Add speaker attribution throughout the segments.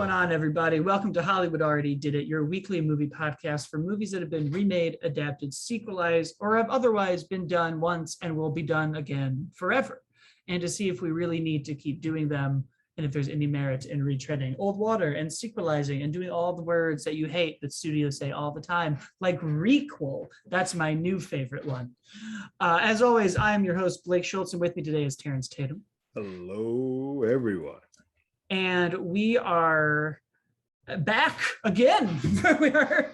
Speaker 1: going on, everybody? Welcome to Hollywood Already Did It, your weekly movie podcast for movies that have been remade, adapted, sequelized, or have otherwise been done once and will be done again forever. And to see if we really need to keep doing them and if there's any merit in retreading old water and sequelizing and doing all the words that you hate that studios say all the time, like requel. That's my new favorite one. As always, I am your host, Blake Schultz, and with me today is Terrence Tatum.
Speaker 2: Hello, everyone.
Speaker 1: And we are back again. We are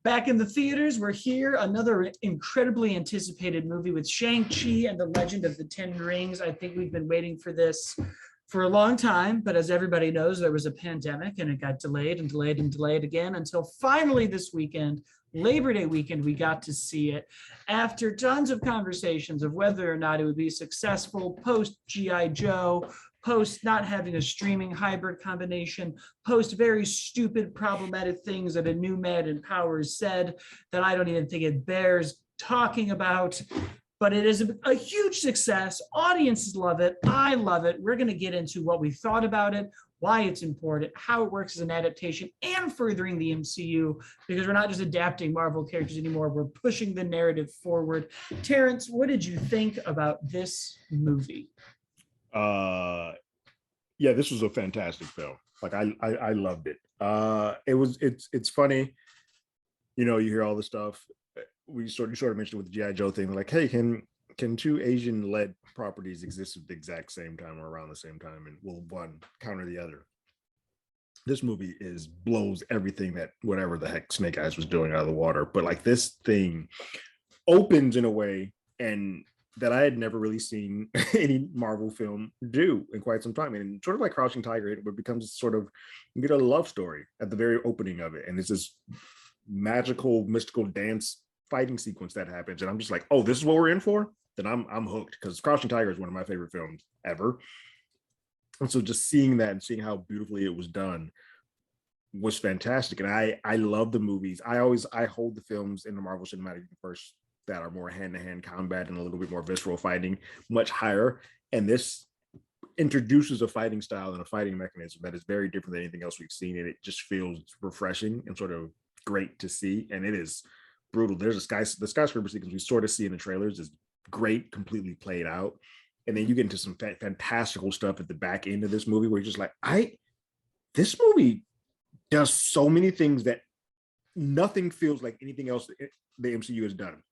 Speaker 1: back in the theaters. We're here. Another incredibly anticipated movie with Shang-Chi and the Legend of the Ten Rings. I think we've been waiting for this for a long time, but as everybody knows, there was a pandemic and it got delayed and delayed and delayed again until finally this weekend, Labor Day weekend, we got to see it after tons of conversations of whether or not it would be successful post G.I. Joe, post not having a streaming hybrid combination, post very stupid, problematic things that a new man in power said that I don't even think it bears talking about. But it is a huge success. Audiences love it. I love it. We're going to get into what we thought about it, why it's important, how it works as an adaptation, and furthering the MCU, because we're not just adapting Marvel characters anymore. We're pushing the narrative forward. Terrence, what did you think about this movie?
Speaker 2: Yeah, this was a fantastic film. Like I loved it. It's funny, you hear all the stuff. You sort of mentioned with the G.I. Joe thing, like, hey, can two Asian-led properties exist at the exact same time or around the same time, and will one counter the other? This movie blows everything that whatever the heck Snake Eyes was doing out of the water. But like, this thing opens in a way and that I had never really seen any Marvel film do in quite some time. And sort of like Crouching Tiger, it becomes sort of, you get a love story at the very opening of it. And it's this magical, mystical dance fighting sequence that happens. And I'm just like, oh, this is what we're in for? Then I'm hooked, because Crouching Tiger is one of my favorite films ever. And so just seeing that and seeing how beautifully it was done was fantastic. And I love the movies. I hold the films in the Marvel Cinematic Universe that are more hand-to-hand combat and a little bit more visceral fighting much higher. And this introduces a fighting style and a fighting mechanism that is very different than anything else we've seen. And it just feels refreshing and sort of great to see. And it is brutal. There's the skyscraper sequence we sort of see in the trailers is great, completely played out. And then you get into some fantastical stuff at the back end of this movie where you're just like, this movie does so many things that nothing feels like anything else the MCU has done.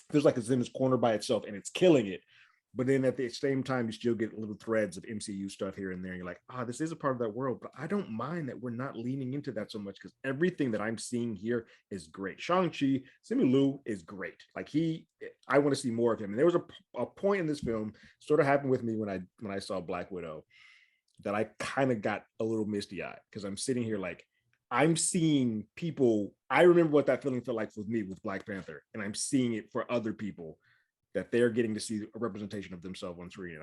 Speaker 2: Feels like it's in its corner by itself and it's killing it. But then at the same time, you still get little threads of MCU stuff here and there. And you're like, this is a part of that world, but I don't mind that we're not leaning into that so much, because everything that I'm seeing here is great. Shang-Chi, Simu Liu is great. Like I want to see more of him. And there was a point in this film, sort of happened with me when I saw Black Widow, that I kind of got a little misty-eyed, because I'm sitting here like, I'm seeing people. I remember what that feeling felt like with me with Black Panther, and I'm seeing it for other people, that they're getting to see a representation of themselves on screen.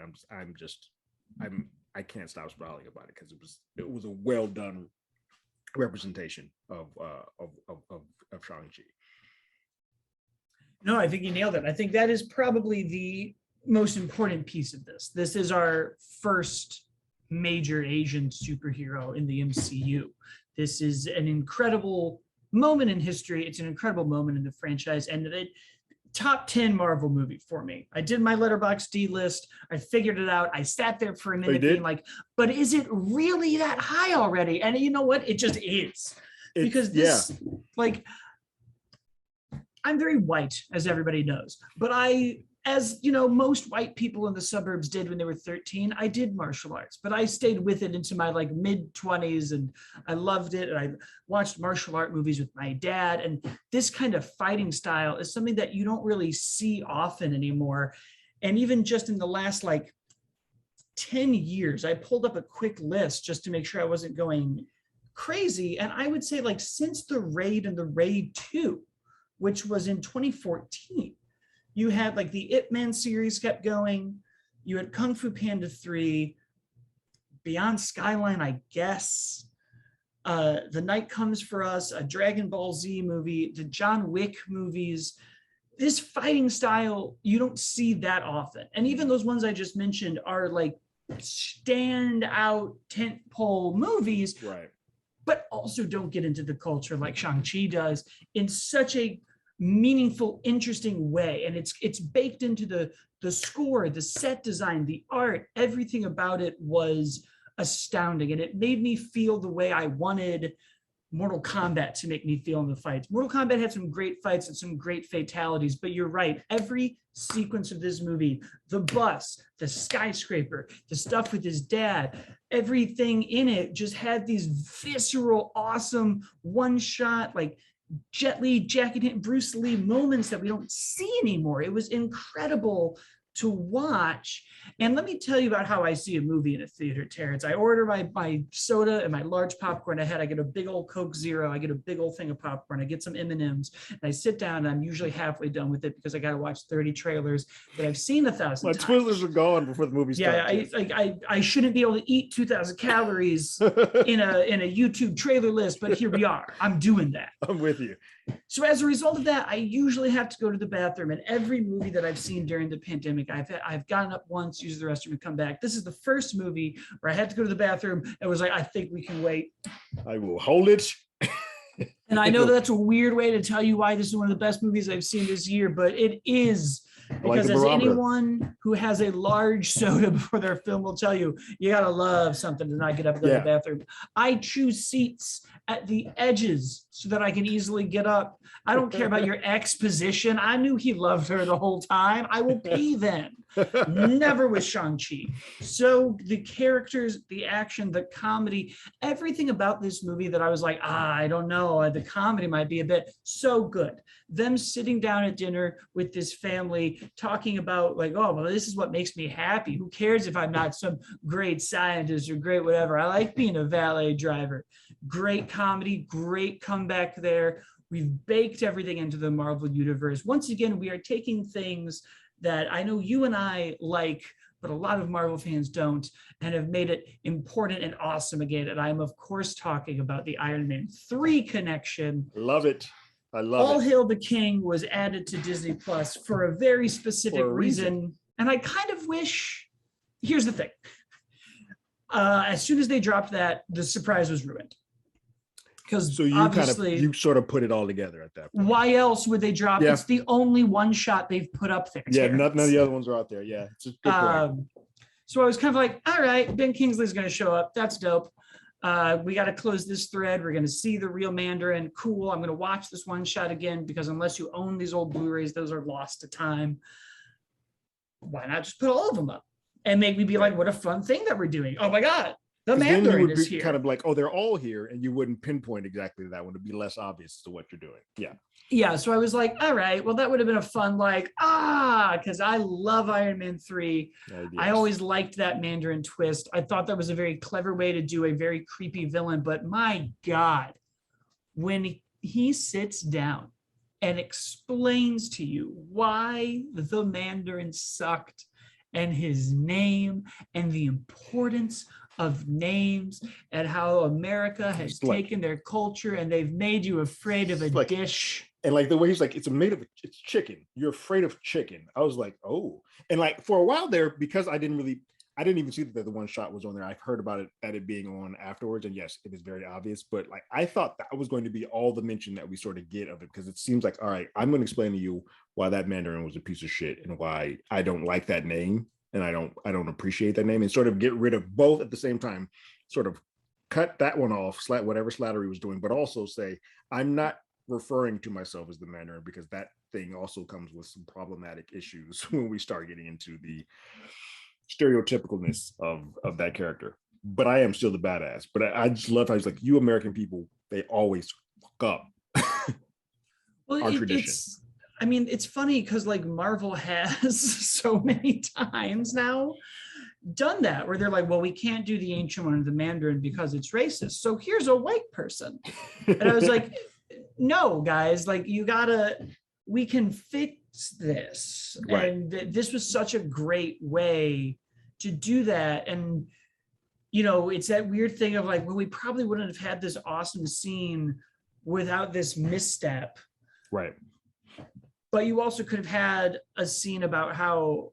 Speaker 2: And I can't stop smiling about it, because it was a well done representation of Shang-Chi.
Speaker 1: No, I think you nailed it. I think that is probably the most important piece of this. This is our first major Asian superhero in the MCU. This is an incredible moment in history. It's an incredible moment in the franchise, and it top 10 Marvel movie for me. I did my Letterboxd list. I figured it out. I sat there for a minute being like, but is it really that high already? And you know what? It just is. Because this, like, I'm very white, as everybody knows, but as you know, most white people in the suburbs did when they were 13, I did martial arts, but I stayed with it into my like mid-20s, and I loved it. And I watched martial art movies with my dad. And this kind of fighting style is something that you don't really see often anymore. And even just in the last like 10 years, I pulled up a quick list just to make sure I wasn't going crazy. And I would say, like, since The Raid and The Raid 2, which was in 2014, you had like the Ip Man series kept going. You had Kung Fu Panda 3, Beyond Skyline, I guess. The Night Comes for Us, a Dragon Ball Z movie, the John Wick movies. This fighting style, you don't see that often. And even those ones I just mentioned are like stand out tentpole movies.
Speaker 2: Right.
Speaker 1: but also don't get into the culture like Shang-Chi does in such a meaningful, interesting way. And it's baked into the score, the set design, the art, everything about it was astounding. And it made me feel the way I wanted Mortal Kombat to make me feel in the fights. Mortal Kombat had some great fights and some great fatalities, but you're right. Every sequence of this movie, the bus, the skyscraper, the stuff with his dad, everything in it just had these visceral, awesome one-shot, like Jet Li, Jackie Chan, Bruce Lee moments that we don't see anymore. It was incredible to watch. And let me tell you about how I see a movie in a theater, Terrence. I order my soda and my large popcorn ahead. I get a big old Coke Zero. I get a big old thing of popcorn. I get some M&Ms, and I sit down, and I'm usually halfway done with it because I got to watch 30 trailers that I've seen 1,000 times.
Speaker 2: My Twizzlers are gone before the movie starts.
Speaker 1: Yeah, I shouldn't be able to eat 2,000 calories in a YouTube trailer list, but here we are. I'm doing that.
Speaker 2: I'm with you.
Speaker 1: So as a result of that, I usually have to go to the bathroom. And every movie that I've seen during the pandemic, I've gotten up once, used the restroom, and come back. This is the first movie where I had to go to the bathroom. It was like, I think we can wait.
Speaker 2: I will hold it.
Speaker 1: And I know that's a weird way to tell you why this is one of the best movies I've seen this year, but it is. Because as anyone who has a large soda before their film will tell you, you gotta love something to not get up and go to the bathroom. I choose seats at the edges so that I can easily get up. I don't care about your exposition. I knew he loved her the whole time. I will pee then. Never with Shang-Chi. So the characters, the action, the comedy, everything about this movie that I was like, I don't know, the comedy might be a bit so good. Them sitting down at dinner with this family talking about like, oh, well, this is what makes me happy. Who cares if I'm not some great scientist or great whatever? I like being a valet driver. Great comedy, great comeback there. We've baked everything into the Marvel universe. Once again, we are taking things that I know you and I like, but a lot of Marvel fans don't, and have made it important and awesome again. And I'm, of course, talking about the Iron Man 3 connection.
Speaker 2: Love it. I love it.
Speaker 1: All Hail the King was added to Disney Plus for a very specific reason. And I kind of wish, here's the thing. As soon as they dropped that, the surprise was ruined. Because
Speaker 2: so you sort of put it all together at that point.
Speaker 1: Why else would they drop it? It's the only one shot they've put up there.
Speaker 2: Yeah, none of the other ones are out there. Yeah, it's a good point.
Speaker 1: So I was kind of like, all right, Ben Kingsley's going to show up. That's dope. We got to close this thread. We're going to see the real Mandarin. Cool. I'm going to watch this one shot again because unless you own these old Blu-rays, those are lost to time. Why not just put all of them up and make me be like, what a fun thing that we're doing. Oh my God. The Mandarin is here.
Speaker 2: Kind of like, oh, they're all here, and you wouldn't pinpoint exactly that one. It'd be less obvious to what you're doing. Yeah.
Speaker 1: Yeah. So I was like, all right, well, that would have been a fun, like, because I love Iron Man 3. Yes. I always liked that Mandarin twist. I thought that was a very clever way to do a very creepy villain. But my God, when he sits down and explains to you why the Mandarin sucked and his name and the importance of names and how America has taken their culture and they've made you afraid of a dish.
Speaker 2: And like the way he's like, it's chicken. You're afraid of chicken. I was like, oh. And like for a while there, because I didn't even see that the one shot was on there. I've heard about it, that it being on afterwards. And yes, it is very obvious. But like, I thought that was going to be all the mention that we sort of get of it. Because it seems like, all right, I'm going to explain to you why that Mandarin was a piece of shit and why I don't like that name. And I don't appreciate that name, and sort of get rid of both at the same time, sort of cut that one off, whatever Slattery was doing, but also say, I'm not referring to myself as the Mandarin because that thing also comes with some problematic issues when we start getting into the stereotypicalness of that character. But I am still the badass. But I just love how he's like, you American people, they always fuck up.
Speaker 1: Well,
Speaker 2: our tradition.
Speaker 1: I mean, it's funny because like Marvel has so many times now done that where they're like, well, we can't do the ancient one of the Mandarin because it's racist. So here's a white person. And I was like, no, guys, like we can fix this. Right. And this was such a great way to do that. And, you know, it's that weird thing of like, well, we probably wouldn't have had this awesome scene without this misstep.
Speaker 2: Right.
Speaker 1: But you also could have had a scene about how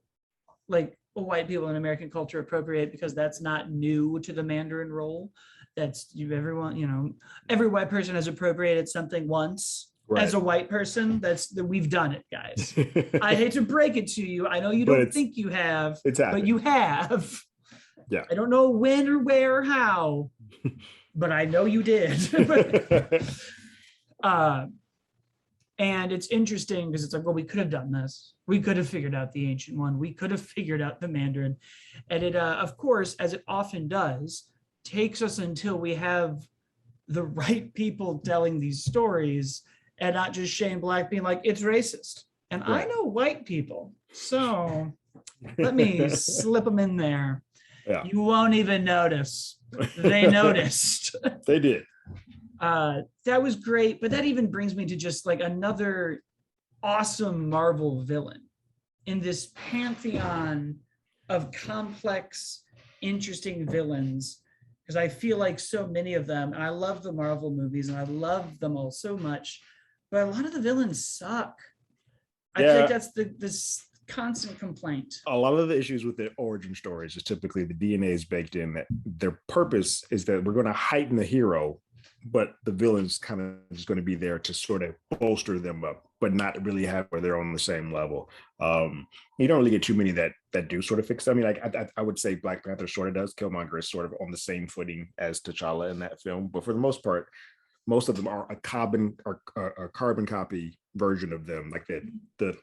Speaker 1: like white people in American culture appropriate because that's not new to the Mandarin role. That's everyone, every white person has appropriated something once.
Speaker 2: Right.
Speaker 1: As a white person, we've done it, guys. I hate to break it to you. I know you don't think you have, but you have.
Speaker 2: Yeah.
Speaker 1: I don't know when or where or how, but I know you did. And it's interesting because it's like, well, we could have done this. We could have figured out the Ancient One. We could have figured out the Mandarin. And it, of course, as it often does, takes us until we have the right people telling these stories and not just Shane Black being like, it's racist. And right. I know white people, so let me slip them in there. Yeah. You won't even notice. They noticed.
Speaker 2: They did.
Speaker 1: That was great, but that even brings me to just like another awesome Marvel villain in this pantheon of complex, interesting villains, because I feel like so many of them, and I love the Marvel movies and I love them all so much, but a lot of the villains suck. I think that's this constant complaint.
Speaker 2: A lot of the issues with the origin stories is typically the DNA is baked in, that their purpose is that we're going to heighten the hero, but the villain's kind of just going to be there to sort of bolster them up, but not really have where they're on the same level. You don't really get too many that do sort of fix. I mean, like I would say Black Panther sort of does. Killmonger is sort of on the same footing as T'Challa in that film, but for the most part, most of them are a carbon copy version of them, like the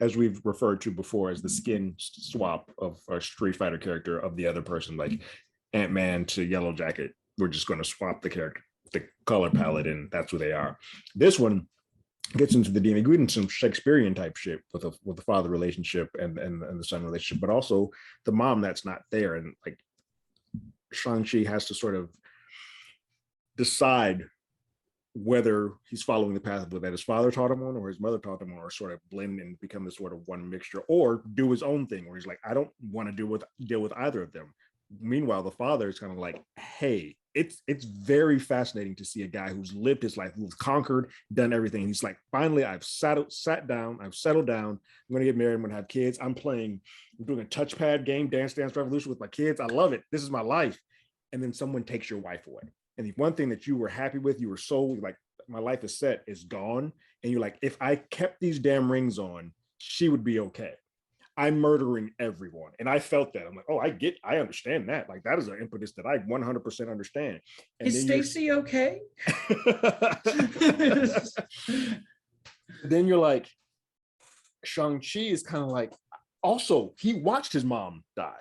Speaker 2: as we've referred to before as the skin swap of a Street Fighter character of the other person, like Ant-Man to Yellow Jacket. We're just going to swap the color palette, and that's who they are. This one gets into the DNA, into some Shakespearean type shit with the father relationship and the son relationship, but also the mom that's not there. And like Shang-Chi has to sort of decide whether he's following the path that his father taught him on or his mother taught him on, or sort of blend and become this sort of one mixture, or do his own thing where he's like, I don't want to deal with either of them. Meanwhile, the father is kind of like, hey, it's very fascinating to see a guy who's lived his life, who's conquered, done everything. He's like, finally, I've sat down, I've settled down. I'm going to get married. I'm going to have kids. I'm doing a touchpad game, Dance Dance Revolution with my kids. I love it. This is my life. And then someone takes your wife away. And the one thing that you were happy with, you were so like, my life is set, is gone. And you're like, if I kept these damn rings on, she would be okay. I'm murdering everyone. And I felt that. I'm like, oh, I understand that. Like, that is an impetus that I 100% understand. And
Speaker 1: is Stacy okay?
Speaker 2: Then you're like, Shang-Chi is kind of like, also, he watched his mom die.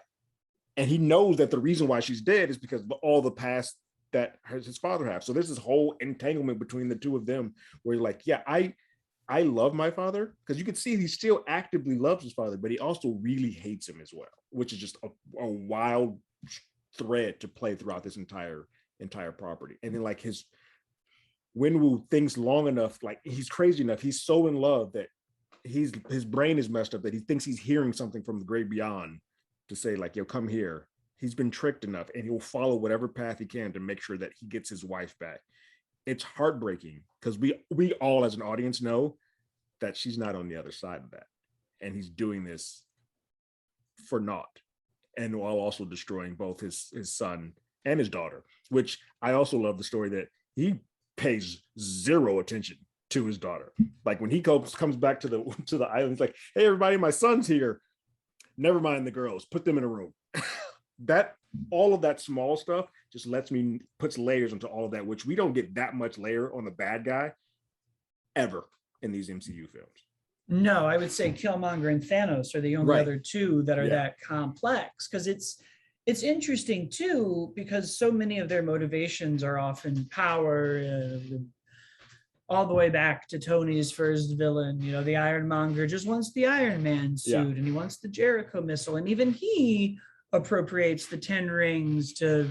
Speaker 2: And he knows that the reason why she's dead is because of all the past that his father has. So there's this whole entanglement between the two of them where you're like, yeah, I love my father, because you can see he still actively loves his father, but he also really hates him as well, which is just a wild thread to play throughout this entire property. And then like his Wenwu thinks long enough, like he's crazy enough, he's so in love that his brain is messed up that he thinks he's hearing something from the great beyond to say like, yo, come here. He's been tricked enough, and he'll follow whatever path he can to make sure that he gets his wife back. It's heartbreaking because we all as an audience know that she's not on the other side of that. And he's doing this for naught. And while also destroying both his son and his daughter, which I also love the story that he pays zero attention to his daughter. Like when he comes back to the island, he's like, hey, everybody, my son's here. Never mind the girls, put them in a room. That all of that small stuff just puts layers into all of that, which we don't get that much layer on the bad guy ever in these MCU films.
Speaker 1: No, I would say Killmonger and Thanos are the only other two that are that complex, because it's interesting too, because so many of their motivations are often power, all the way back to Tony's first villain. You know, the Ironmonger just wants the Iron Man suit, and he wants the Jericho missile, and even he appropriates the 10 rings to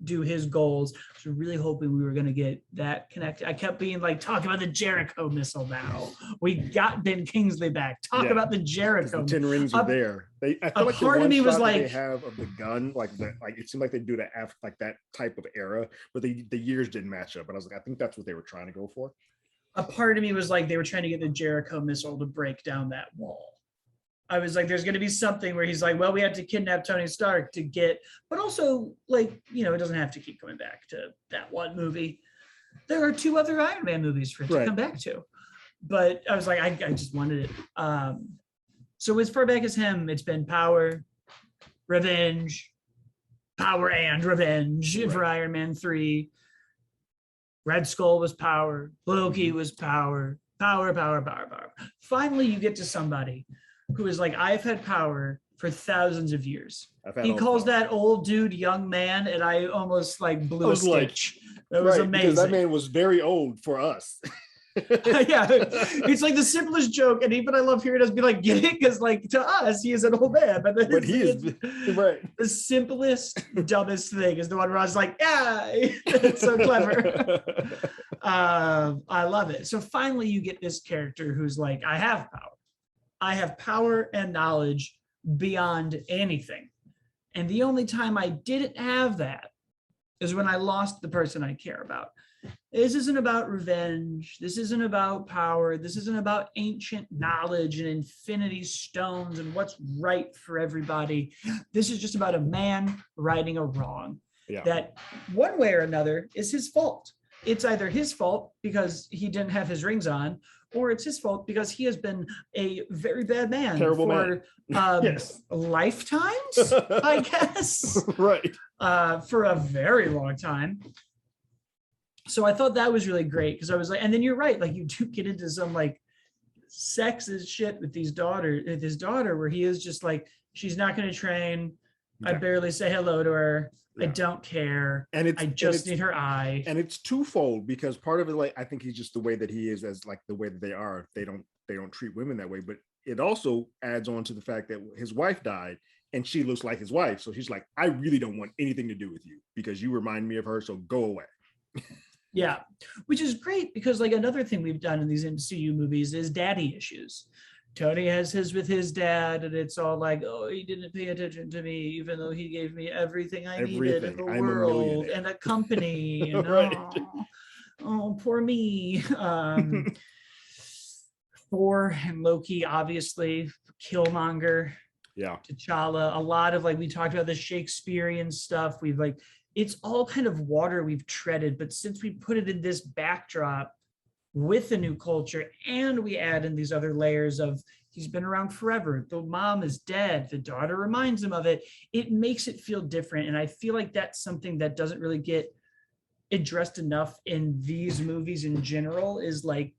Speaker 1: do his goals. So really hoping we were going to get that connected. I kept being like, talk about the Jericho missile now. We got Ben Kingsley back. Talk about the Jericho.
Speaker 2: The 10 rings are there. I feel like
Speaker 1: part of me was like,
Speaker 2: they have of the gun, like it seemed like they do that after like that type of era, but the years didn't match up. But I was like, I think that's what they were trying to go for.
Speaker 1: A part of me was like, they were trying to get the Jericho missile to break down that wall. I was like, there's going to be something where he's like, well, we had to kidnap Tony Stark to get, but also like, you know, it doesn't have to keep coming back to that one movie. There are 2 other Iron Man movies for it to come back to. But I was like, I just wanted it. So as far back as him, it's been power, revenge, power and revenge for Iron Man 3. Red Skull was power. Loki was power. Power, power, power, power. Finally, you get to somebody who is like, I've had power for thousands of years. He calls that old dude young man, and I almost like blew a stitch. That was amazing.
Speaker 2: Because that man was very old for us.
Speaker 1: Yeah, it's like the simplest joke, and even I love hearing us be like, get it? Because like to us, he is an old man, but
Speaker 2: he is right.
Speaker 1: The simplest, dumbest thing is the one where I was like, yeah, it's so clever. I love it. So finally, you get this character who's like, I have power. I have power and knowledge beyond anything. And the only time I didn't have that is when I lost the person I care about. This isn't about revenge. This isn't about power. This isn't about ancient knowledge and infinity stones and what's right for everybody. This is just about a man righting a wrong that one way or another is his fault. It's either his fault because he didn't have his rings on, or it's his fault because he has been a very bad man for lifetimes, I guess.
Speaker 2: Right.
Speaker 1: For a very long time. So I thought that was really great because I was like, and then you're right, like you do get into some like sexist shit with his daughter, where he is just like, she's not going to train. I barely say hello to her. I don't care. And I just need her eye.
Speaker 2: And it's twofold, because part of it, like, I think he's just the way that he is, as like the way that they are. They don't treat women that way. But it also adds on to the fact that his wife died and she looks like his wife. So she's like, I really don't want anything to do with you because you remind me of her. So go away.
Speaker 1: Yeah, which is great because like another thing we've done in these MCU movies is daddy issues. Tony has his with his dad, and it's all like, oh, he didn't pay attention to me, even though he gave me everything I needed in the world and a company. And, oh, poor me. Thor and Loki, obviously, Killmonger.
Speaker 2: Yeah.
Speaker 1: T'Challa, a lot of like, we talked about the Shakespearean stuff. We've like, it's all kind of water we've treaded, but since we put it in this backdrop with the new culture, and we add in these other layers of he's been around forever, the mom is dead, the daughter reminds him of it, it makes it feel different. And I feel like that's something that doesn't really get addressed enough in these movies in general, is like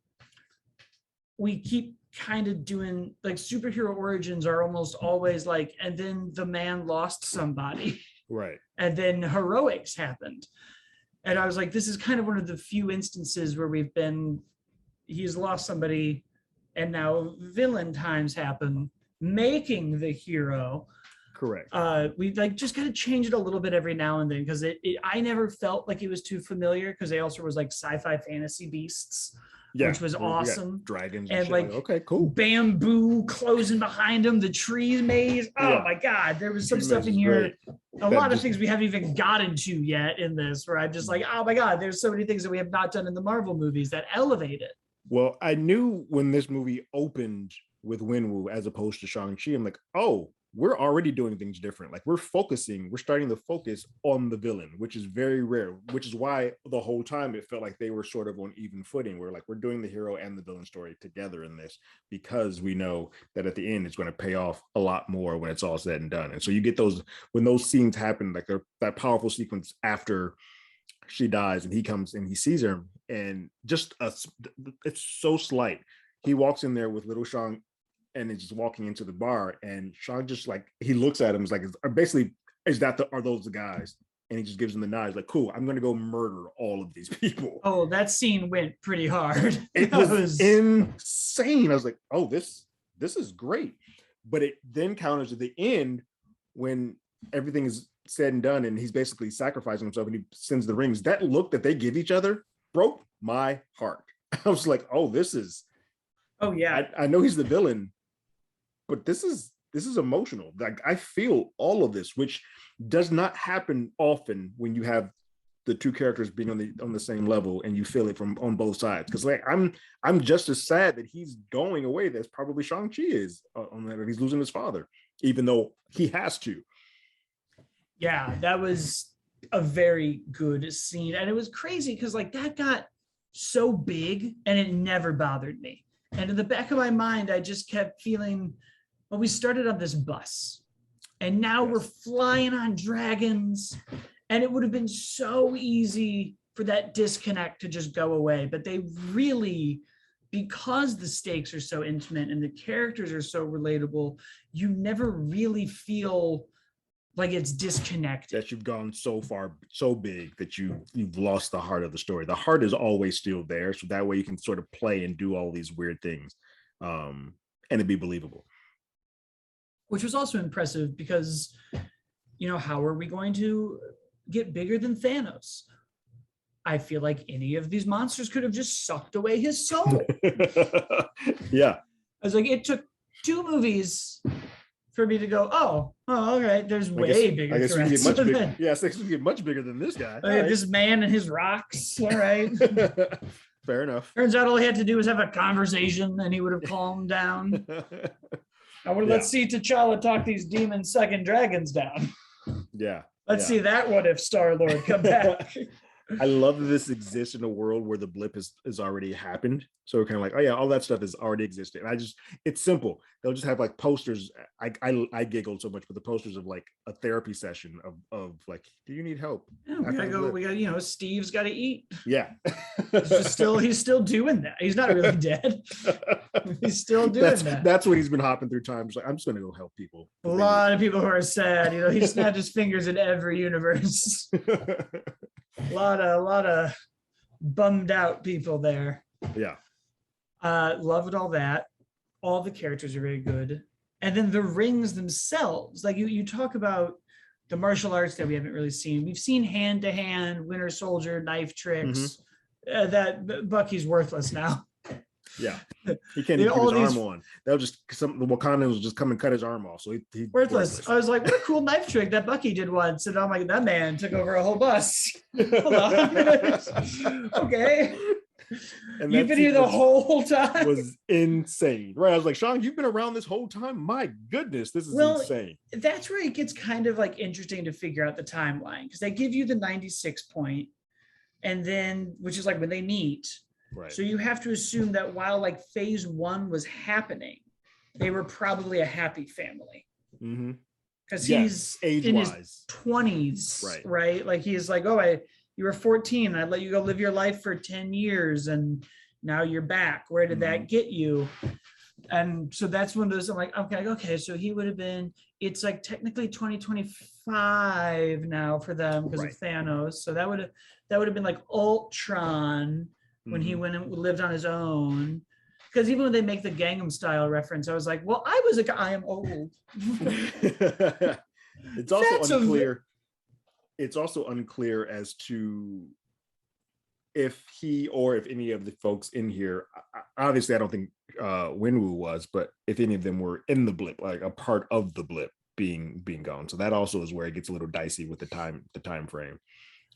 Speaker 1: we keep kind of doing like superhero origins are almost always like, and then the man lost somebody.
Speaker 2: Right.
Speaker 1: And then heroics happened. And I was like, this is kind of one of the few instances where he's lost somebody and now villain times happen, making the hero.
Speaker 2: Correct.
Speaker 1: We like just got to change it a little bit every now and then, because I never felt like it was too familiar, because they also was like sci-fi fantasy beasts. Which was awesome.
Speaker 2: Dragons
Speaker 1: and like,
Speaker 2: okay, cool.
Speaker 1: Bamboo closing behind them, the tree maze. Oh my God, there was some stuff in here. A lot of things we haven't even gotten to yet in this, where I'm just like, oh my God, there's so many things that we have not done in the Marvel movies that elevate it.
Speaker 2: Well, I knew when this movie opened with Wenwu as opposed to Shang-Chi, I'm like, oh, we're already doing things different. Like we're starting to focus on the villain, which is very rare, which is why the whole time it felt like they were sort of on even footing. We're like, we're doing the hero and the villain story together in this, because we know that at the end it's going to pay off a lot more when it's all said and done. And so you get those, when those scenes happen, like that powerful sequence after she dies and he comes and he sees her, and just it's so slight. He walks in there with little Shang and is just walking into the bar, and Shang just like, he looks at him, is like, basically, are those the guys? And he just gives him the nod. He's like, cool, I'm gonna go murder all of these people.
Speaker 1: Oh, that scene went pretty hard.
Speaker 2: It was insane. I was like, oh, this is great. But it then counters at the end when everything is said and done, and he's basically sacrificing himself and he sends the rings. That look that they give each other broke my heart. I was like, oh, this is,
Speaker 1: oh yeah,
Speaker 2: I know he's the villain, but this is emotional. Like I feel all of this, which does not happen often when you have the two characters being on the same level, and you feel it from on both sides. Because like I'm just as sad that he's going away as probably Shang-Chi is on that. He's losing his father, even though he has to.
Speaker 1: Yeah, that was a very good scene. And it was crazy because like that got so big and it never bothered me. And in the back of my mind, I just kept feeling, well, we started on this bus and now we're flying on dragons. And it would have been so easy for that disconnect to just go away. But they really, because the stakes are so intimate and the characters are so relatable, you never really feel like it's disconnected.
Speaker 2: That you've gone so far, so big that you've lost the heart of the story. The heart is always still there, so that way you can sort of play and do all these weird things, and it'd be believable.
Speaker 1: Which was also impressive because, how are we going to get bigger than Thanos? I feel like any of these monsters could have just sucked away his soul.
Speaker 2: Yeah,
Speaker 1: I was like, it took 2 movies for me to go, oh, okay, there's way bigger
Speaker 2: I guess we
Speaker 1: threats.
Speaker 2: get much bigger. Yeah, I we get much bigger than this guy.
Speaker 1: Right. This man and his rocks. All right.
Speaker 2: Fair enough.
Speaker 1: Turns out all he had to do was have a conversation and he would have calmed down. I would let's see T'Challa talk these demon sucking dragons down.
Speaker 2: Yeah.
Speaker 1: Let's see that what if Star-Lord come back.
Speaker 2: I love that this exists in a world where the blip has already happened. So we're kind of like, oh yeah, all that stuff has already existed. And it's simple. They'll just have like posters. I giggled so much with the posters of like a therapy session of like, do you need help?
Speaker 1: Yeah, we got, Steve's got to eat.
Speaker 2: Yeah.
Speaker 1: he's still doing that. He's not really dead. He's still doing that.
Speaker 2: That's what he's been hopping through time. He's like, I'm just going to go help people.
Speaker 1: A lot of people who are sad, he snapped his fingers in every universe. A lot of bummed out people there.
Speaker 2: Yeah.
Speaker 1: Loved all that. All the characters are very good. And then the rings themselves, like you talk about the martial arts that we haven't really seen. We've seen hand-to-hand, Winter Soldier, knife tricks. That Bucky's worthless now.
Speaker 2: Yeah, he can't even keep his arm on. They'll just the Wakandans will just come and cut his arm off. So he
Speaker 1: worthless. I was like, what a cool knife trick that Bucky did once. And I'm like, that man took over a whole bus. Hold on. Okay. And you've been here the whole time.
Speaker 2: Was insane, right? I was like, Sean, you've been around this whole time. My goodness, this is insane.
Speaker 1: That's where it gets kind of like interesting to figure out the timeline because they give you the 96 point, and then which is like when they meet.
Speaker 2: Right.
Speaker 1: So you have to assume that while like phase 1 was happening, they were probably a happy family. Because he's in his 20s, right? Like he's like, you were 14. I let you go live your life for 10 years, and now you're back. Where did that get you? And so that's one of those. I'm like, okay. So he would have been. It's like technically 2025 now for them because of Thanos. So that would have been like Ultron. When he went and lived on his own, because even when they make the Gangnam Style reference, I was like, well, I am old.
Speaker 2: It's also unclear. It's also unclear as to if he or if any of the folks in here, obviously I don't think Winwu was, but if any of them were in the blip, like a part of the blip being gone. So that also is where it gets a little dicey with the time frame.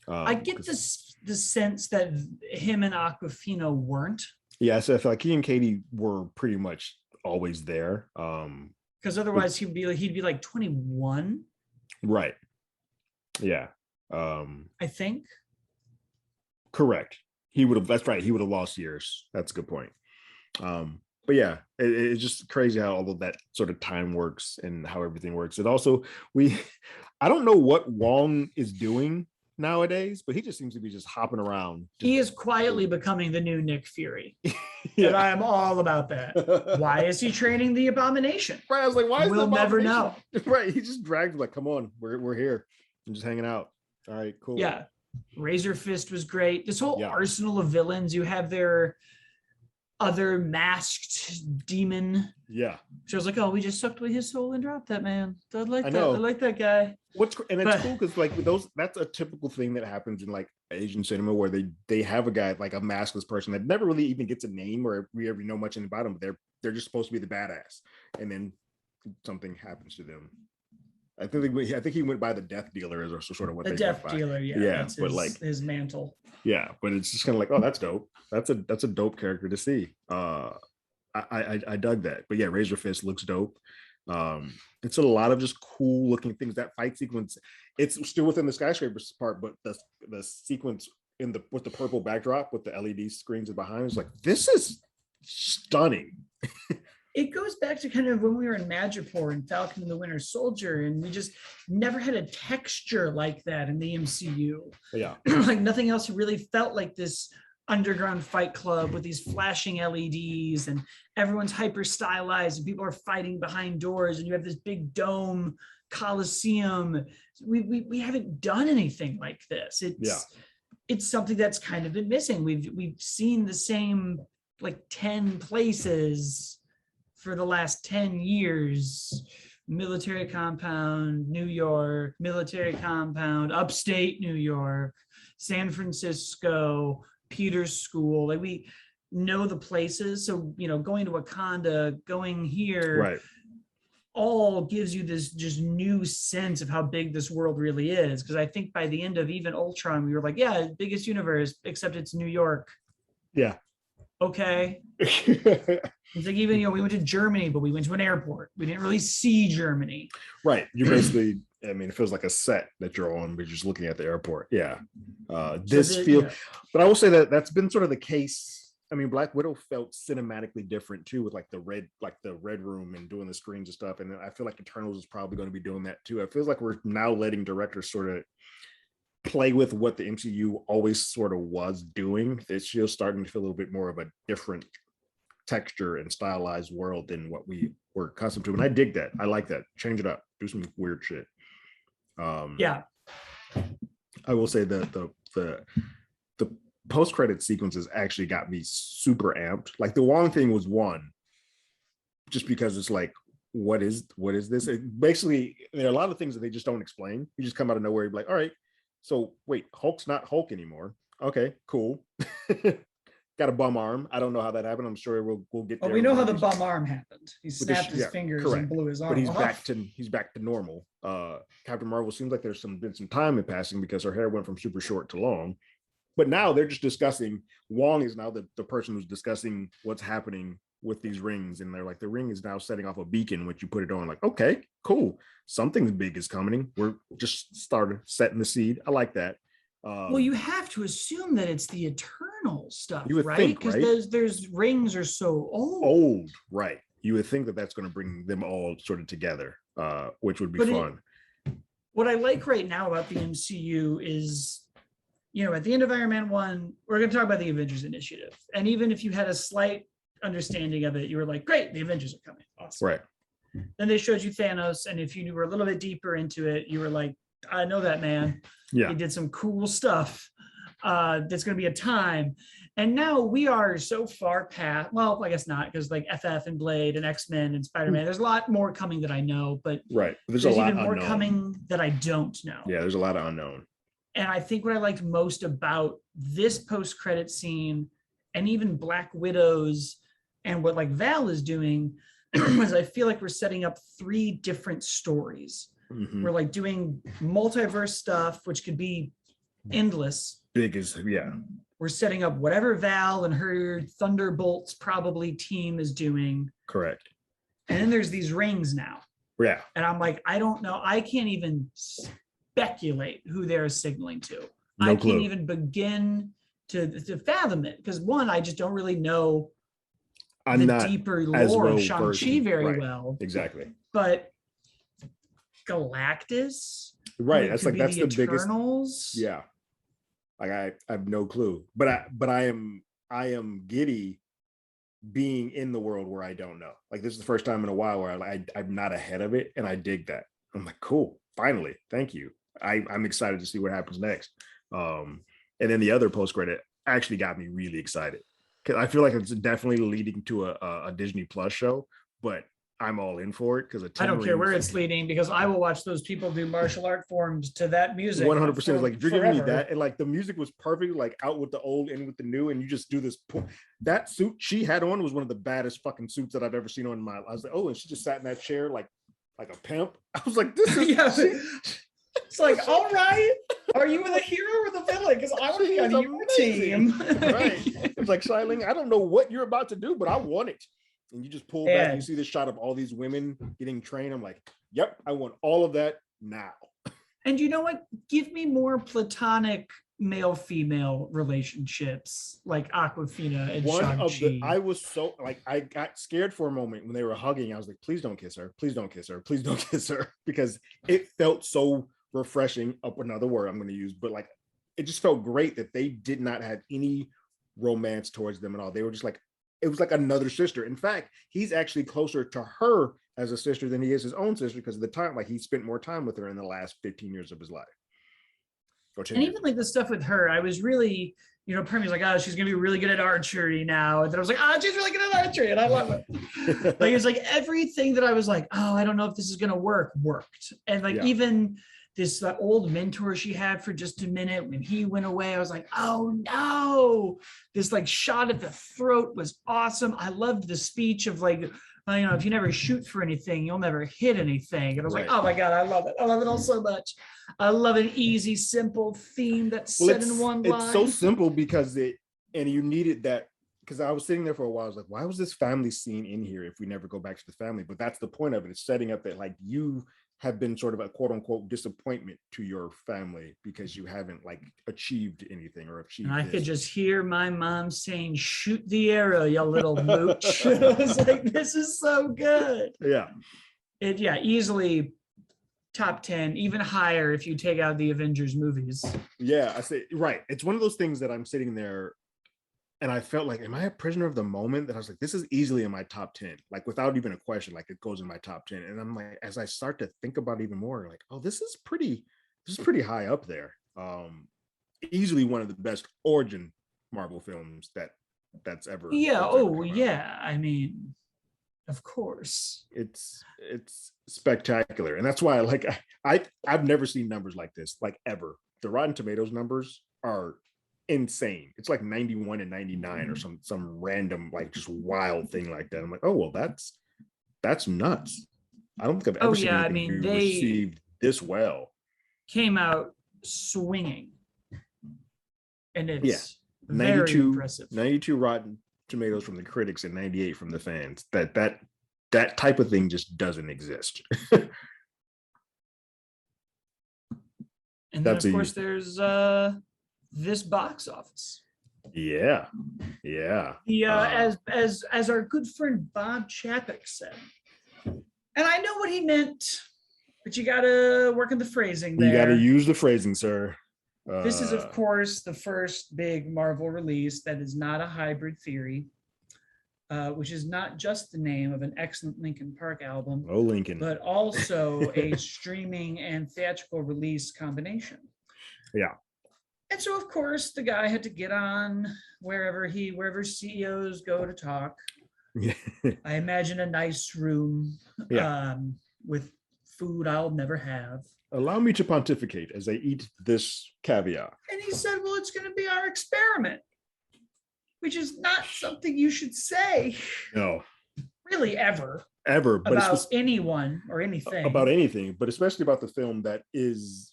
Speaker 1: I get the sense that him and Aquafina weren't.
Speaker 2: Yeah, so I feel like he and Katie were pretty much always there.
Speaker 1: Because otherwise he'd be like 21.
Speaker 2: Right. Yeah.
Speaker 1: I think.
Speaker 2: Correct. He would have. That's right. He would have lost years. That's a good point. But yeah, it's just crazy how all of that sort of time works and how everything works. And also, I don't know what Wong is doing nowadays, but he just seems to be just hopping around.
Speaker 1: He is quietly becoming the new Nick Fury. And I am all about that. Why is he training the Abomination?
Speaker 2: Right. I was like, why is
Speaker 1: we'll never know.
Speaker 2: Right. He just dragged like, come on, we're here. I'm just hanging out. All right, cool.
Speaker 1: Yeah. Razor Fist was great. This whole arsenal of villains, you have their other masked demon.
Speaker 2: Yeah.
Speaker 1: So I was like, we just sucked away his soul and dropped that man. I like that guy.
Speaker 2: It's cool because like with those, that's a typical thing that happens in like Asian cinema where they have a guy like a maskless person that never really even gets a name or we ever know much about him. They're just supposed to be the badass, and then something happens to them. I think he went by the Death Dealer is also sort of what
Speaker 1: The
Speaker 2: they went
Speaker 1: Death
Speaker 2: by.
Speaker 1: Dealer, yeah,
Speaker 2: Yeah,
Speaker 1: that's
Speaker 2: but like,
Speaker 1: his mantle.
Speaker 2: yeah, but it's just kind of like, oh, that's dope. That's a dope character to see. I dug that. But yeah, Razor Fist looks dope. It's a lot of just cool looking things. That fight sequence, it's still within the skyscrapers part, but the sequence in the with the purple backdrop with the LED screens behind is like, this is stunning.
Speaker 1: It goes back to kind of when we were in Madripoor and Falcon and the Winter Soldier, and we just never had a texture like that in the MCU.
Speaker 2: Yeah.
Speaker 1: Like nothing else really felt like this underground fight club with these flashing LEDs and everyone's hyper stylized and people are fighting behind doors and you have this big dome coliseum. We haven't done anything like this. It's something that's kind of been missing. We've seen the same like 10 places for the last 10 years. Military compound, New York, military compound, upstate New York, San Francisco, Peter's School. Like we know the places. So, going to Wakanda, going here,
Speaker 2: Right.
Speaker 1: all gives you this just new sense of how big this world really is. Because I think by the end of even Ultron, we were like, yeah, biggest universe, except it's New York.
Speaker 2: Yeah.
Speaker 1: Okay. It's like even we went to Germany, but we went to an airport. We didn't really see Germany.
Speaker 2: Right. You basically, I mean, it feels like a set that you're on, but you're just looking at the airport. Yeah. But I will say that that's been sort of the case. I mean, Black Widow felt cinematically different too, with like the red room and doing the screens and stuff. And I feel like Eternals is probably going to be doing that too. It feels like we're now letting directors sort of play with what the MCU always sort of was doing. It's just starting to feel a little bit more of a different texture and stylized world than what we were accustomed to. And I dig that. I like that. Change it up. Do some weird shit.
Speaker 1: Yeah.
Speaker 2: I will say that the post-credit sequences actually got me super amped. Like the Wong thing was one, just because it's like, what is this? Basically, there are a lot of things that they just don't explain. You just come out of nowhere, you're like, all right, so wait, Hulk's not Hulk anymore. Okay, cool. Got a bum arm. I don't know how that happened. I'm sure we'll get there.
Speaker 1: We know how the bum arm happened. He snapped his fingers and blew his arm
Speaker 2: but he's
Speaker 1: off.
Speaker 2: back to normal. Captain Marvel seems like there's been some time in passing because her hair went from super short to long. But now they're just discussing, Wong is now the person who's discussing what's happening with these rings. And they're like, the ring is now setting off a beacon, which you put it on, like, okay, cool. Something big is coming. We're just started setting the seed. I like that.
Speaker 1: Well, you have to assume that it's the Eternal stuff,
Speaker 2: you would
Speaker 1: right?
Speaker 2: think,
Speaker 1: Because
Speaker 2: right?
Speaker 1: those rings are so old.
Speaker 2: Old, right. You would think that that's going to bring them all sort of together, which would be fun.
Speaker 1: What I like right now about the MCU is, at the end of Iron Man 1, we're going to talk about the Avengers Initiative. And even if you had a slight understanding of it, you were like, great, the Avengers are coming. Awesome.
Speaker 2: Right.
Speaker 1: Then they showed you Thanos. And if you were a little bit deeper into it, you were like, I know that man.
Speaker 2: Yeah.
Speaker 1: He did some cool stuff. That's going to be a time. And now we are so far past, well, I guess not, because like FF and Blade and X-Men and Spider-Man, there's a lot more coming that I know, but
Speaker 2: right. There's
Speaker 1: a
Speaker 2: lot
Speaker 1: even more
Speaker 2: unknown.
Speaker 1: Coming that I don't know.
Speaker 2: Yeah, there's a lot of unknown.
Speaker 1: And I think what I liked most about this post-credit scene and even Black Widows and what like Val is doing is I feel like we're setting up 3 different stories.
Speaker 2: Mm-hmm.
Speaker 1: We're like doing multiverse stuff, which could be endless.
Speaker 2: Big as, yeah.
Speaker 1: We're setting up whatever Val and her Thunderbolts probably team is doing.
Speaker 2: Correct.
Speaker 1: And then there's these rings now.
Speaker 2: Yeah.
Speaker 1: And I'm like, I don't know. I can't even speculate who they're signaling to.
Speaker 2: No
Speaker 1: I
Speaker 2: clue.
Speaker 1: can't even begin to fathom it because one, I just don't really know the deeper lore of Shang-Chi very well.
Speaker 2: Exactly.
Speaker 1: But Galactus,
Speaker 2: right? That's like that's the
Speaker 1: Eternals.
Speaker 2: Biggest. Yeah. Like I have no clue, but I am giddy being in the world where I don't know. Like this is the first time in a while where I'm not ahead of it, and I dig that. I'm like, cool, finally, thank you. I'm excited to see what happens next. And then the other post credit actually got me really excited because I feel like it's definitely leading to a Disney Plus show, but I'm all in for it because
Speaker 1: I don't care where it's leading because I will watch those people do martial art forms to that music.
Speaker 2: 100%. Like if you're giving me that, and like the music was perfect, like out with the old and with the new, and you just do this. That suit she had on was one of the baddest fucking suits that I've ever seen on in my life. I was like, oh, and she just sat in that chair like like a pimp. I was like, this is
Speaker 1: Yeah. It's like, all right, are you the hero or the villain? Because I want to be on your team.
Speaker 2: Right. It's like, Xiling, I don't know what you're about to do, but I want it. And you just pull back and you see this shot of all these women getting trained. I'm like, yep, I want all of that now.
Speaker 1: And you know what? Give me more platonic male-female relationships like Aquafina and Shang-Chi.
Speaker 2: I was so like, I got scared for a moment when they were hugging. I was like, please don't kiss her. Please don't kiss her. Please don't kiss her. Because it felt so refreshing, up another word I'm going to use, but like, it just felt great that they did not have any romance towards them at all. They were just like, it was like another sister. In fact, he's actually closer to her as a sister than he is his own sister because of the time, like he spent more time with her in the last 15 years of his life.
Speaker 1: And even like the stuff with her, I was really, part of me was like, oh, she's gonna be really good at archery now. And then I was like, oh, she's really good at archery, and I love it. Like it's like everything that I was like, oh, I don't know if this is gonna worked. And like even this old mentor she had for just a minute when he went away, I was like, oh no, this like shot at the throat was awesome. I loved the speech of like, if you never shoot for anything, you'll never hit anything. And I was like, oh my God, I love it. I love it all so much. I love an easy, simple theme that's said in one line.
Speaker 2: It's so simple because you needed that, because I was sitting there for a while. I was like, why was this family scene in here if we never go back to the family? But that's the point of it. It's setting up that like you have been sort of a quote unquote disappointment to your family because you haven't like achieved anything or achieved.
Speaker 1: And I could just hear my mom saying, shoot the arrow, you little mooch. I was like, this is so good.
Speaker 2: Yeah.
Speaker 1: Easily top 10, even higher if you take out the Avengers movies.
Speaker 2: Yeah, I say, right. It's one of those things that I'm sitting there and I felt like, am I a prisoner of the moment? That I was like, this is easily in my top 10, like without even a question, like it goes in my top 10. And I'm like, as I start to think about it even more, like, oh, this is pretty high up there. Easily one of the best origin Marvel films that's ever.
Speaker 1: Yeah. Oh, yeah. I mean, of course.
Speaker 2: It's spectacular. And that's why I've never seen numbers like this, like ever. The Rotten Tomatoes numbers are insane. It's like 91 and 99 or some random like just wild thing like that. I'm like, oh well, that's nuts. I don't think I've ever seen anything be received this well.
Speaker 1: Came out swinging, and it's
Speaker 2: 92
Speaker 1: very impressive.
Speaker 2: 92 Rotten Tomatoes from the critics and 98 from the fans. That type of thing just doesn't exist.
Speaker 1: And then of course there's this box office.
Speaker 2: Yeah.
Speaker 1: As our good friend Bob Chapek said, and I know what he meant, but you gotta work in the phrasing there.
Speaker 2: You gotta use the phrasing, sir.
Speaker 1: This is of course the first big Marvel release that is not a hybrid theory, which is not just the name of an excellent Linkin Park album,
Speaker 2: Linkin,
Speaker 1: but also a streaming and theatrical release combination.
Speaker 2: Yeah.
Speaker 1: And so, of course, the guy had to get on wherever CEOs go to talk. I imagine a nice room with food I'll never have.
Speaker 2: Allow me to pontificate as I eat this caviar.
Speaker 1: And he said, well, it's going to be our experiment, which is not something you should say.
Speaker 2: No.
Speaker 1: Really, ever.
Speaker 2: But
Speaker 1: about anyone or anything.
Speaker 2: About anything, but especially about the film that is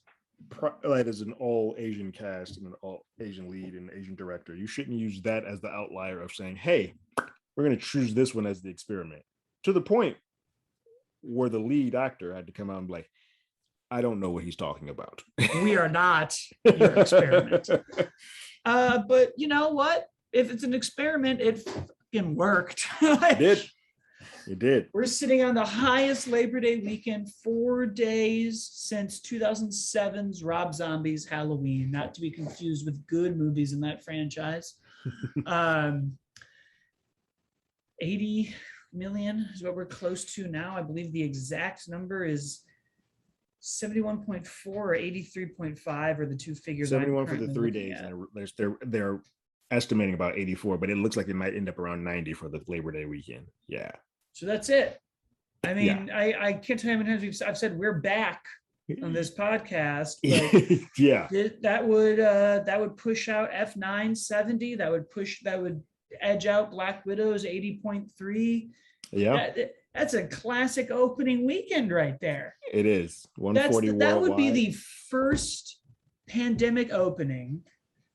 Speaker 2: an all Asian cast and an all Asian lead and Asian director. You shouldn't use that as the outlier of saying, hey, we're going to choose this one as the experiment, to the point where the lead actor had to come out and be like, I don't know what he's talking about.
Speaker 1: We are not your experiment. But you know what? If it's an experiment, it fucking worked.
Speaker 2: It did.
Speaker 1: We're sitting on the highest Labor Day weekend, 4 days since 2007's Rob Zombie's Halloween, not to be confused with good movies in that franchise. 80 million is what we're close to now. I believe the exact number is 71.4 or 83.5 are the two figures.
Speaker 2: 71 for the 3 days. And they're estimating about 84, but it looks like it might end up around 90 for the Labor Day weekend. Yeah.
Speaker 1: So that's it. I mean, I can't tell you how many times I've said we're back on this podcast.
Speaker 2: Yeah.
Speaker 1: That would push out F9 70. That would edge out Black Widow's 80.3.
Speaker 2: Yeah.
Speaker 1: That's a classic opening weekend right there.
Speaker 2: It is 140
Speaker 1: That would be
Speaker 2: worldwide.
Speaker 1: the first pandemic opening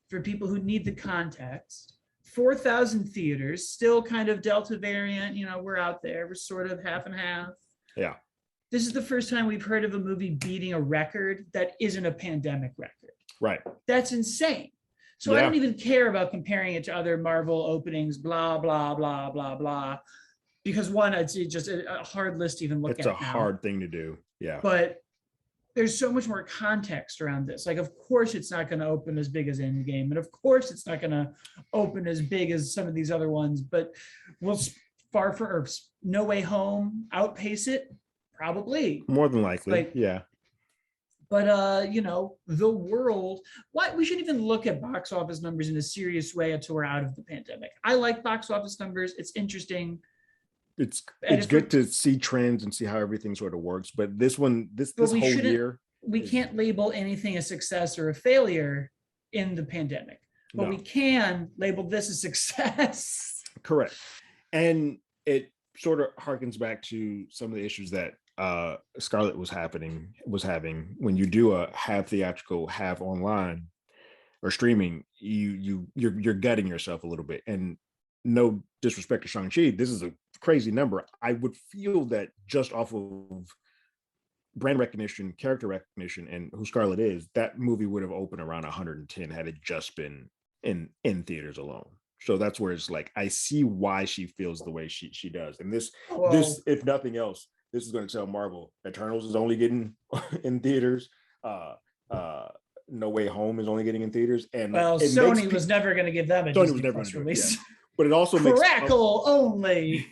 Speaker 1: for people who need the context. 4,000 theaters, still kind of Delta variant. We're out there. We're sort of half and half.
Speaker 2: Yeah.
Speaker 1: This is the first time we've heard of a movie beating a record that isn't a pandemic record.
Speaker 2: Right.
Speaker 1: That's insane. So I don't even care about comparing it to other Marvel openings, blah, blah, blah, blah, blah. Because one, it's just a hard list to even look at.
Speaker 2: It's a hard thing to do. Yeah.
Speaker 1: But there's so much more context around this. Like, of course, it's not going to open as big as Endgame. And of course, it's not going to open as big as some of these other ones. But will No Way Home outpace it? Probably.
Speaker 2: More than likely. Yeah.
Speaker 1: But the world, we shouldn't even look at box office numbers in a serious way until we're out of the pandemic. I like box office numbers. It's interesting.
Speaker 2: It's good to see trends and see how everything sort of works. But this whole year,
Speaker 1: we can't label anything a success or a failure in the pandemic, but we can label this a success.
Speaker 2: Correct. And it sort of harkens back to some of the issues that Scarlett was having when you do a half theatrical, half online or streaming. You're gutting yourself a little bit. And no disrespect to Shang-Chi, this is a crazy number. I would feel that just off of brand recognition, character recognition, and who Scarlett is, that movie would have opened around 110 had it just been in theaters alone. So that's where it's like, I see why she feels the way she does. And this, if nothing else, this is going to tell Marvel Eternals is only getting in theaters. No Way Home is only getting in theaters. And
Speaker 1: Sony was never going to give them a Disney Plus release.
Speaker 2: Yeah. But it also makes
Speaker 1: Crackle only.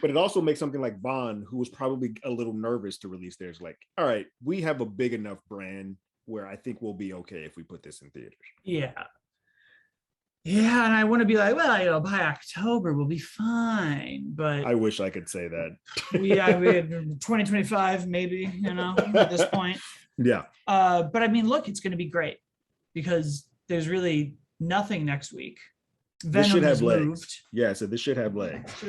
Speaker 2: But it also makes something like Bond, who was probably a little nervous to release theirs, like, all right, we have a big enough brand where I think we'll be okay if we put this in theaters.
Speaker 1: Yeah. Yeah, and I want to be like, well, by October we'll be fine. But
Speaker 2: I wish I could say that.
Speaker 1: we had 2025, maybe, at this point.
Speaker 2: Yeah.
Speaker 1: But I mean, look, it's going to be great because there's really nothing next week.
Speaker 2: Venom this should have legs. Moved. Yeah, so this should have legs.
Speaker 1: So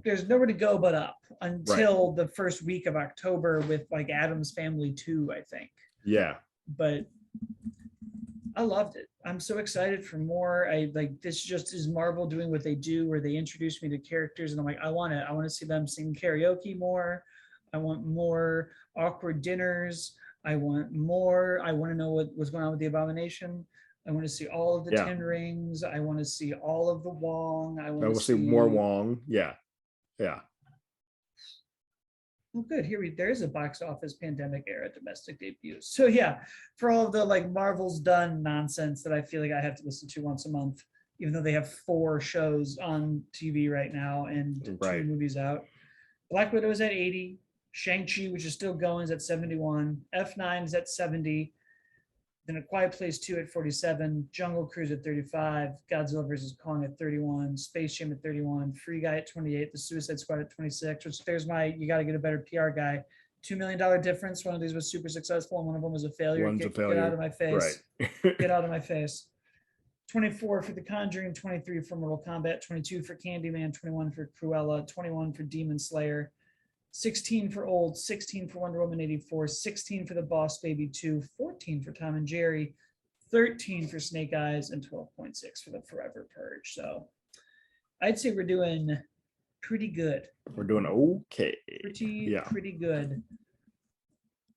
Speaker 1: there's nowhere to go but up until the first week of October with like Addams Family 2, I think.
Speaker 2: Yeah.
Speaker 1: But I loved it. I'm so excited for more. This just is Marvel doing what they do, where they introduce me to characters, and I'm like, I want to see them sing karaoke more. I want more awkward dinners. I want to know what's going on with the Abomination. I want to see all of the Ten Rings. I want to see all of the Wong. I want to see
Speaker 2: more Wong. Yeah. Yeah.
Speaker 1: Oh, good. There is a box office pandemic era domestic debuts. So yeah, for all of the like Marvel's done nonsense that I feel like I have to listen to once a month, even though they have 4 shows on TV right now and 2 movies out. Black Widow is at 80. Shang-Chi, which is still going, is at 71. F9 is at 70. Then A Quiet Place 2 at 47, Jungle Cruise at 35, Godzilla vs. Kong at 31, Space Jam at 31, Free Guy at 28, The Suicide Squad at 26, which there's you got to get a better PR guy. $2 million difference. One of these was super successful and one of them was a failure. Get out of my face. Right. Get out of my face. 24 for The Conjuring, 23 for Mortal Kombat, 22 for Candyman, 21 for Cruella, 21 for Demon Slayer, 16 for Old, 16 for Wonder Woman 84, 16 for The Boss Baby 2, 14 for Tom and Jerry, 13 for Snake Eyes, and 12.6 for The Forever Purge. So I'd say we're doing pretty good.
Speaker 2: We're doing okay.
Speaker 1: Pretty good.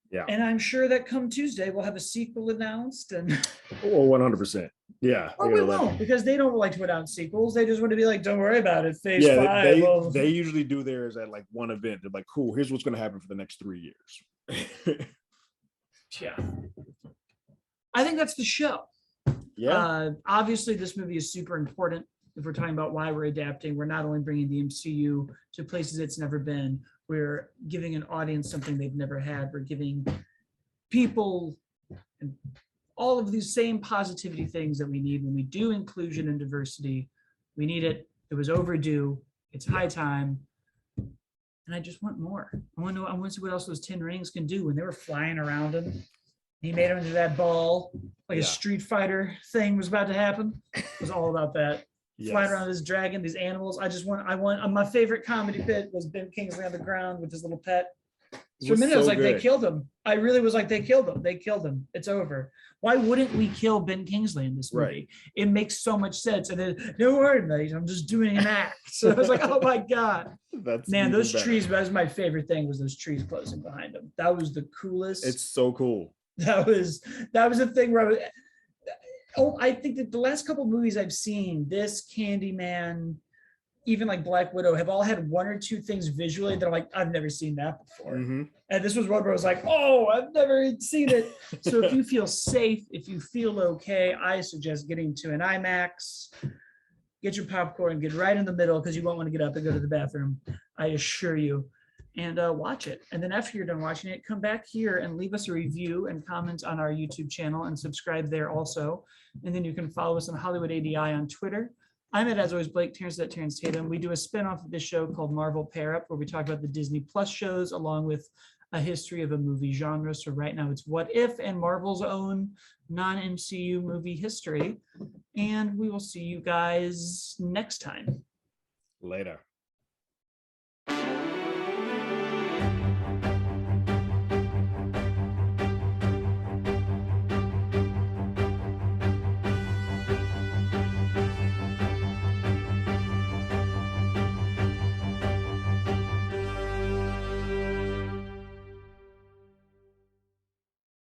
Speaker 2: Yeah.
Speaker 1: And I'm sure that come Tuesday we'll have a sequel announced. And
Speaker 2: 100%. Yeah.
Speaker 1: Or we won't, because they don't like to announce sequels. They just want to be like, don't worry about it. Phase 5.
Speaker 2: They usually do theirs at like one event. They're like, cool, here's what's going to happen for the next 3 years.
Speaker 1: Yeah. I think that's the show.
Speaker 2: Yeah.
Speaker 1: Obviously, this movie is super important. If we're talking about why we're adapting, we're not only bringing the MCU to places it's never been, we're giving an audience something they've never had. We're giving people and all of these same positivity things that we need when we do inclusion and diversity. We need it. It was overdue. It's high time. And I just want more. I want to see what else those 10 rings can do. When they were flying around him, he made him into that ball, like a Street Fighter thing was about to happen. It was all about that. flying around this dragon, these animals. I want my favorite comedy bit was Ben Kingsley on the ground with his little pet. For a minute, I was like, they killed him. I really was like, they killed him. They killed him. It's over. Why wouldn't we kill Ben Kingsley in this movie?
Speaker 2: Right.
Speaker 1: It makes so much sense. And then, don't worry, mate, I'm just doing an act. So I was like, oh my God. Man, those trees, that was my favorite thing, was those trees closing behind him. That was the coolest.
Speaker 2: It's so cool.
Speaker 1: That was a thing where I think that the last couple of movies I've seen, this, Candyman, even like Black Widow, have all had one or two things visually that I'm like, I've never seen that before.
Speaker 2: Mm-hmm.
Speaker 1: And this was one where I was like, oh, I've never seen it. So if you feel safe, if you feel okay, I suggest getting to an IMAX, get your popcorn, get right in the middle, because you won't want to get up and go to the bathroom, I assure you, and watch it. And then after you're done watching it, come back here and leave us a review and comment on our YouTube channel and subscribe there also. And then you can follow us on Hollywood ADI on Twitter. I'm at, as always, Blake. Terrence at Terrence Tatum. We do a spinoff of this show called Marvel Pair Up, where we talk about the Disney Plus shows along with a history of a movie genre. So right now it's What If and Marvel's own non-MCU movie history. And we will see you guys next time.
Speaker 2: Later.